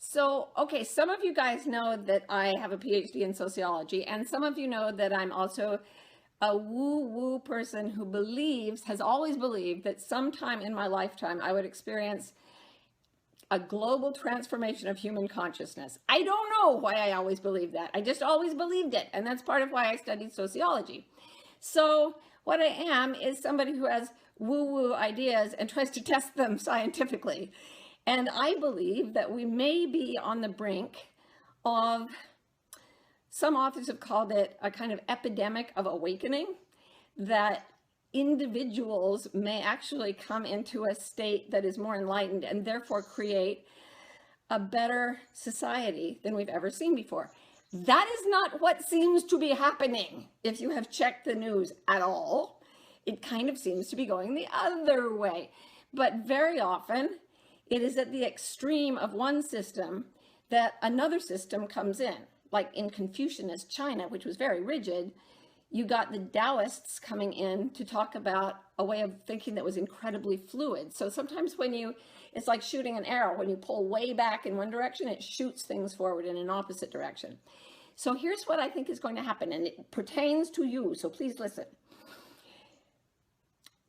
So, okay, some of you guys know that I have a PhD in sociology, and some of you know that I'm also a woo-woo person who has always believed that sometime in my lifetime I would experience a global transformation of human consciousness. I don't know why I always believed that. I just always believed it, and that's part of why I studied sociology. So what I am is somebody who has woo-woo ideas and tries to test them scientifically. And I believe that we may be on the brink of, some authors have called it a kind of epidemic of awakening, that individuals may actually come into a state that is more enlightened and therefore create a better society than we've ever seen before. That is not what seems to be happening if you have checked the news at all. It kind of seems to be going the other way. But very often, it is at the extreme of one system that another system comes in. Like in Confucianist China, which was very rigid, you got the Taoists coming in to talk about a way of thinking that was incredibly fluid. So sometimes it's like shooting an arrow. When you pull way back in one direction, it shoots things forward in an opposite direction. So here's what I think is going to happen, and it pertains to you, so please listen.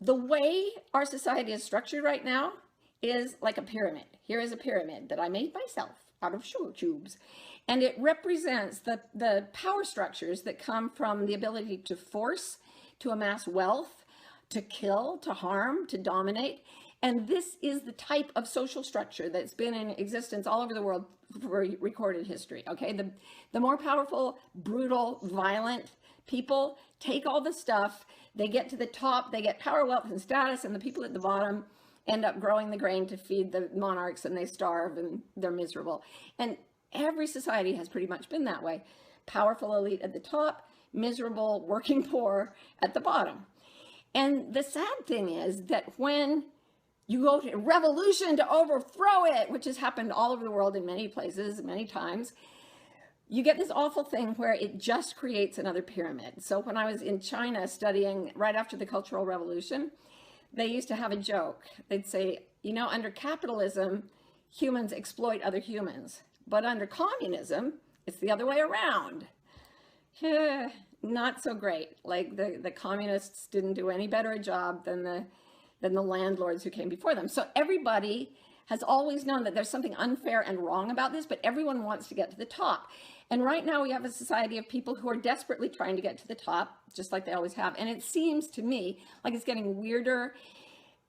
The way our society is structured right now is like a pyramid. Here is a pyramid that I made myself out of sugar cubes. And it represents the power structures that come from the ability to force, to amass wealth, to kill, to harm, to dominate. And this is the type of social structure that's been in existence all over the world for recorded history, okay? The more powerful, brutal, violent people take all the stuff, they get to the top, they get power, wealth, and status, and the people at the bottom end up growing the grain to feed the monarchs, and they starve and they're miserable. And every society has pretty much been that way. Powerful elite at the top, miserable working poor at the bottom. And the sad thing is that when you go to revolution to overthrow it, which has happened all over the world in many places, many times, you get this awful thing where it just creates another pyramid. So when I was in China studying right after the Cultural Revolution, they used to have a joke. They'd say, you know, under capitalism, humans exploit other humans. But under communism, it's the other way around. Not so great. Like the communists didn't do any better a job than the landlords who came before them. So everybody has always known that there's something unfair and wrong about this, but everyone wants to get to the top. And right now we have a society of people who are desperately trying to get to the top, just like they always have. And it seems to me like it's getting weirder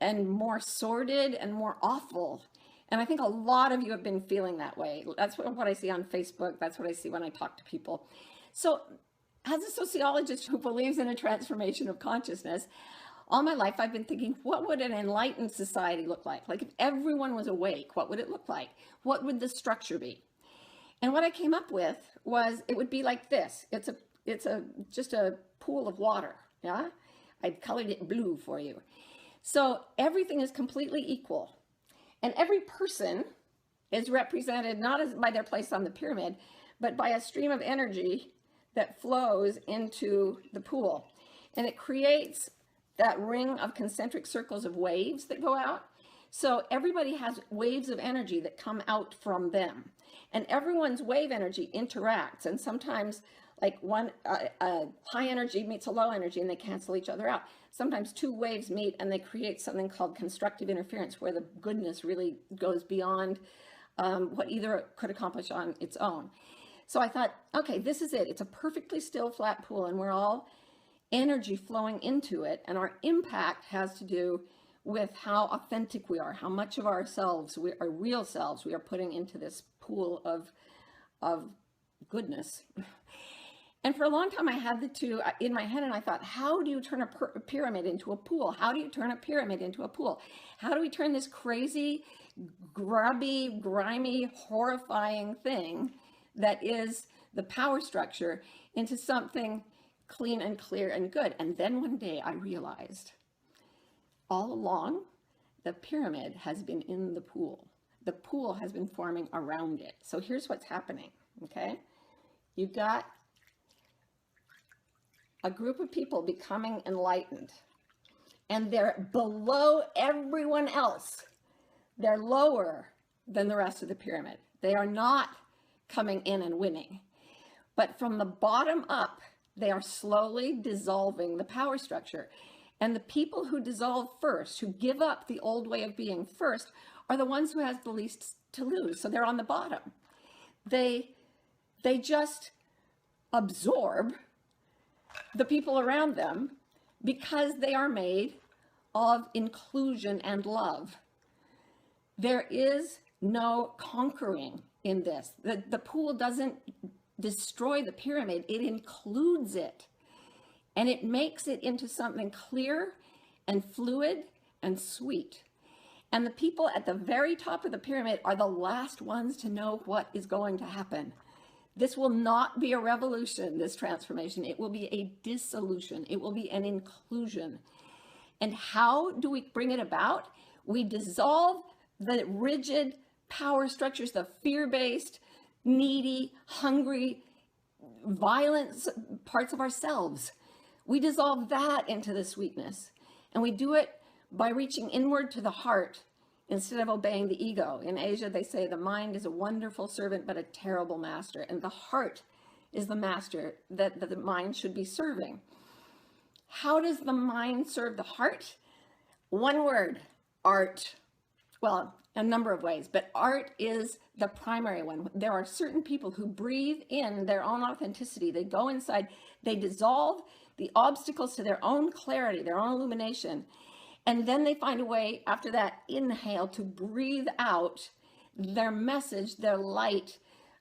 and more sordid and more awful. And I think a lot of you have been feeling that way. That's what I see on Facebook. That's what I see when I talk to people. So as a sociologist who believes in a transformation of consciousness, all my life I've been thinking, what would an enlightened society look like? Like if everyone was awake, what would it look like? What would the structure be? And what I came up with was it would be like this. It's just a pool of water, yeah? I colored it blue for you. So everything is completely equal. And every person is represented not as by their place on the pyramid, but by a stream of energy that flows into the pool. And it creates that ring of concentric circles of waves that go out. So everybody has waves of energy that come out from them. And everyone's wave energy interacts. And sometimes like a high energy meets a low energy and they cancel each other out. Sometimes two waves meet and they create something called constructive interference, where the goodness really goes beyond what either could accomplish on its own. So I thought, okay, this is it. It's a perfectly still flat pool and we're all energy flowing into it. And our impact has to do with how authentic we are, how much of ourselves, our real selves, we are putting into this pool of goodness. And for a long time, I had the two in my head, and I thought, how do you turn a pyramid into a pool? How do you turn a pyramid into a pool? How do we turn this crazy, grubby, grimy, horrifying thing that is the power structure into something clean and clear and good? And then one day I realized all along, the pyramid has been in the pool. The pool has been forming around it. So here's what's happening, okay? You've got a group of people becoming enlightened, and they're below everyone else. They're lower than the rest of the pyramid. They are not coming in and winning. But from the bottom up, they are slowly dissolving the power structure. And the people who dissolve first, who give up the old way of being first, are the ones who have the least to lose. So they're on the bottom. They just absorb the people around them because they are made of inclusion and love. There is no conquering in this. The pool doesn't destroy the pyramid, it includes it. And it makes it into something clear and fluid and sweet. And the people at the very top of the pyramid are the last ones to know what is going to happen. This will not be a revolution, this transformation. It will be a dissolution. It will be an inclusion. And how do we bring it about? We dissolve the rigid power structures, the fear-based, needy, hungry, violent parts of ourselves. We dissolve that into the sweetness. And we do it by reaching inward to the heart instead of obeying the ego. In Asia, they say the mind is a wonderful servant, but a terrible master. And the heart is the master that the mind should be serving. How does the mind serve the heart? One word, art. Well, a number of ways, but art is the primary one. There are certain people who breathe in their own authenticity. They go inside, they dissolve the obstacles to their own clarity, their own illumination. And then they find a way after that inhale to breathe out their message, their light,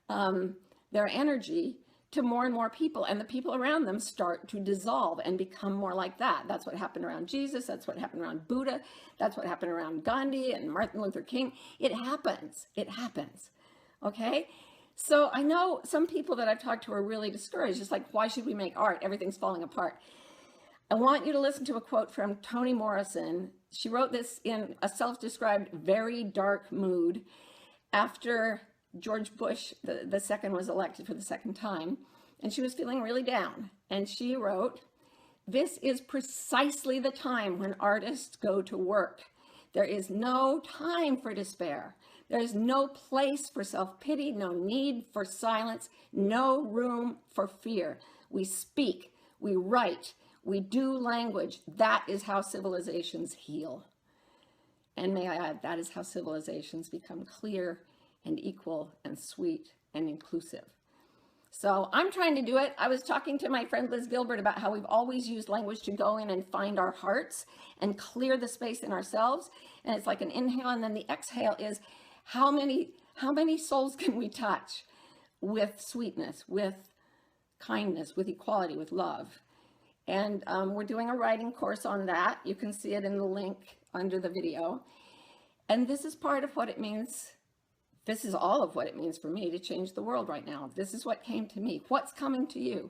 their energy to more and more people. And the people around them start to dissolve and become more like that. That's what happened around Jesus. That's what happened around Buddha. That's what happened around Gandhi and Martin Luther King. It happens. It happens. Okay? So I know some people that I've talked to are really discouraged. It's like, why should we make art? Everything's falling apart. I want you to listen to a quote from Toni Morrison. She wrote this in a self-described very dark mood after George Bush, the second, was elected for the second time, and she was feeling really down. And she wrote, "This is precisely the time when artists go to work. There is no time for despair. There is no place for self-pity, no need for silence, no room for fear. We speak, we write, we do language. That is how civilizations heal." And may I add, that is how civilizations become clear and equal and sweet and inclusive. So I'm trying to do it. I was talking to my friend Liz Gilbert about how we've always used language to go in and find our hearts and clear the space in ourselves. And it's like an inhale, and then the exhale is how many souls can we touch with sweetness, with kindness, with equality, with love. And we're doing a writing course on that. You can see it in the link under the video. And this is part of what it means. This is all of what it means for me to change the world right now. This is what came to me. What's coming to you?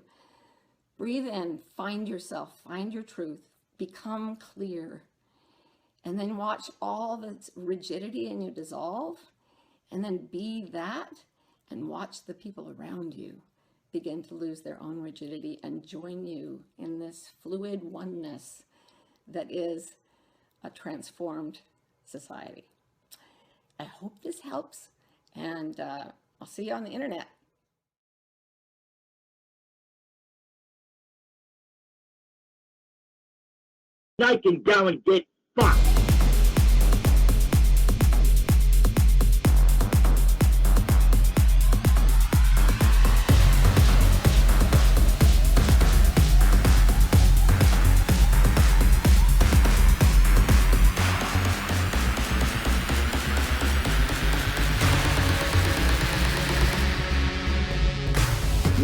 Breathe in, find yourself, find your truth, become clear, and then watch all the rigidity in you dissolve, and then be that, and watch the people around you begin to lose their own rigidity and join you in this fluid oneness that is a transformed society. I hope this helps. And I'll see you on the internet. I can go and get fucked.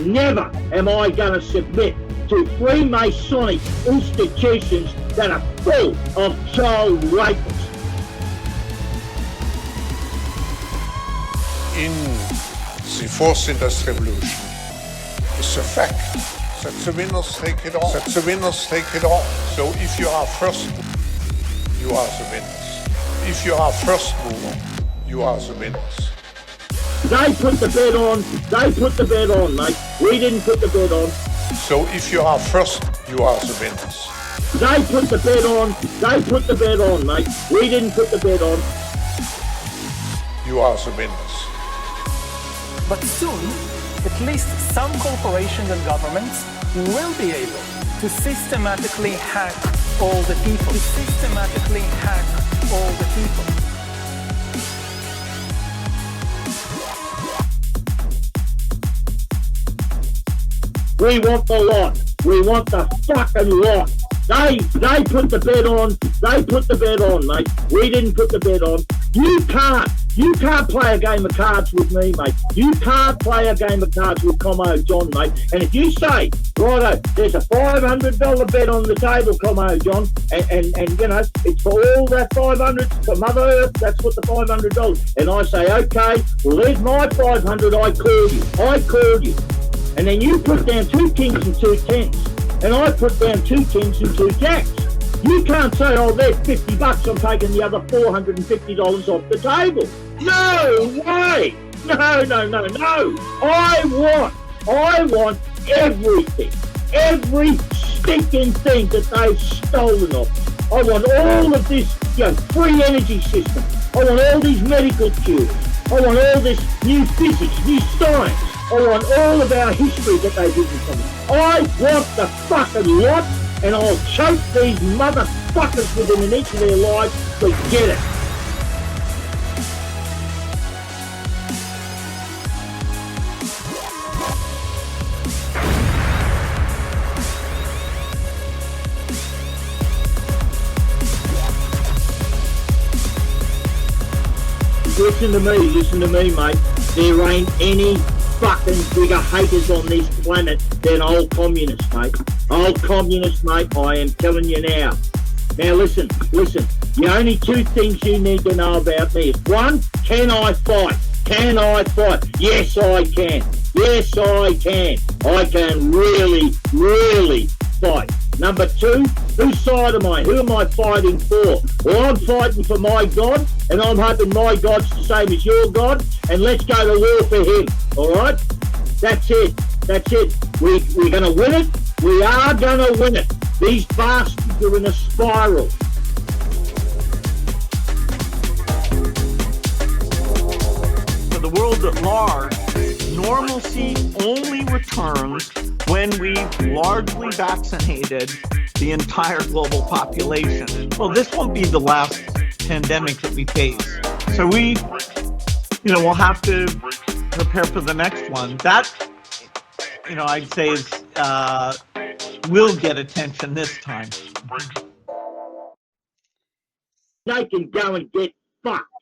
Never am I going to submit to Freemasonic institutions that are full of child rapists. In the fourth industrial revolution, it's a fact that the winners take it all. So if you are first, you are the winners. If you are first mover, you are the winners. They put the bed on, mate. We didn't put the bed on. So if you are first, you are the winners. They put the bed on, mate. We didn't put the bed on. You are the winners. But soon, at least some corporations and governments will be able to systematically hack all the people. We want the lot. We want the fucking lot. They put the bet on. They put the bet on, mate. We didn't put the bet on. You can't play a game of cards with me, mate. You can't play a game of cards with Como John, mate. And if you say, righto, there's a $500 bet on the table, Como John, and you know, it's for all that 500 for Mother Earth, that's what the $500. And I say, okay, well, there's my 500, I called you. And then you put down 2 kings and 2 tens. And I put down 2 kings and 2 jacks. You can't say, oh, there's $50, I'm taking the other $450 off the table. No way! No. I want everything. Every stinking thing that they've stolen off. I want all of this, free energy system. I want all these medical cures. I want all this new physics, new science. I want all of our history that they've given to me. I want the fucking lot, and I'll choke these motherfuckers within an inch of their lives to get it. Listen to me, mate. There ain't any fucking bigger haters on this planet than old communists, mate. Old communists, mate, I am telling you now. Now listen. The only 2 things you need to know about me is, 1, can I fight? Yes, I can. I can really fight. Number 2, whose side am I? Who am I fighting for? Well, I'm fighting for my God, and I'm hoping my God's the same as your God, and let's go to war for him, all right? That's it. We're going to win it. We are going to win it. These bastards are in a spiral. For the world at large, normalcy only returns when we've largely vaccinated the entire global population. Well, this won't be the last pandemic that we face. So we'll have to prepare for the next one. That, I'd say is, will get attention this time. They can go and get fucked.